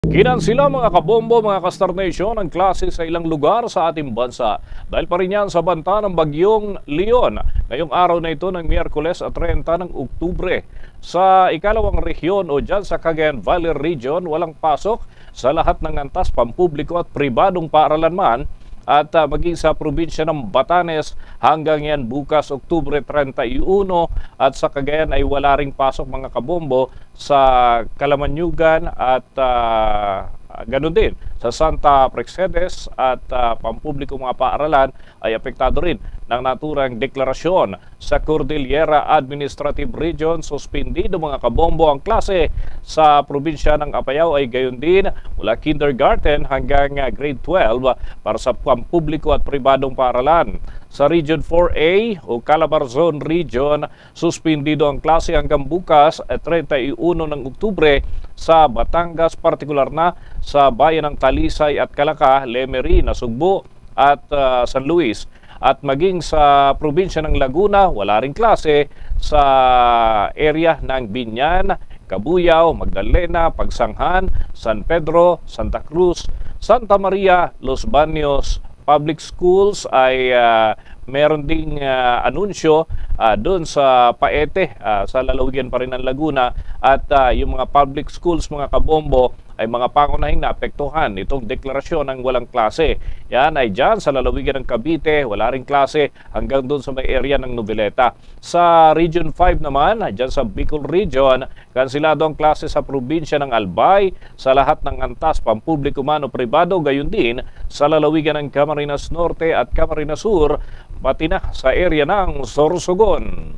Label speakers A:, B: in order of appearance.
A: Kinansila mga kabombo, mga ka-Star Nation ang klase sa ilang lugar sa ating bansa dahil pa rin yan sa banta ng bagyong Leon. Ngayong araw na ito ng Miyerkules at 30 ng Oktubre. Sa ikalawang rehiyon o dyan sa Cagayan Valley Region, walang pasok sa lahat ng antas, pampubliko at pribadong paaralan man at maging sa probinsya ng Batanes hanggang yan bukas Oktubre 31 at sa Cagayan ay wala ring pasok mga kabombo sa Calamanyugan at ganun din sa Santa Praxedes at pampubliko mga paaralan ay apektado rin ng naturang deklarasyon sa Cordillera Administrative Region. Suspendido mga kabombo ang klase sa probinsya ng Apayao ay gayon din mula kindergarten hanggang grade 12 para sa pampubliko at pribadong paaralan. Sa Region 4A o Calabarzon Region, suspendido ang klase hanggang bukas 31 ng Oktubre sa Batangas, partikular na sa bayan ng Talisay at Calaca, Lemery, Nasugbo at San Luis. At maging sa probinsya ng Laguna, wala ring klase sa area ng Binyan, Cabuyao, Magdalena, Pagsanghan, San Pedro, Santa Cruz, Santa Maria, Los Baños. Public schools ay meron ding anunsyo doon sa Paete, sa lalawigan pa rin ng Laguna at yung mga public schools mga kabombo ay mga pangunahing naapektuhan itong deklarasyon ng walang klase. Yan ay dyan sa lalawigan ng Cavite, wala ring klase hanggang doon sa may area ng Noveleta. Sa Region 5 naman, dyan sa Bicol Region, kansilado ang klase sa probinsya ng Albay sa lahat ng antas, pampubliko man o pribado, gayon din sa lalawigan ng Camarines Norte at Camarines Sur, pati na sa area ng Sorsogon.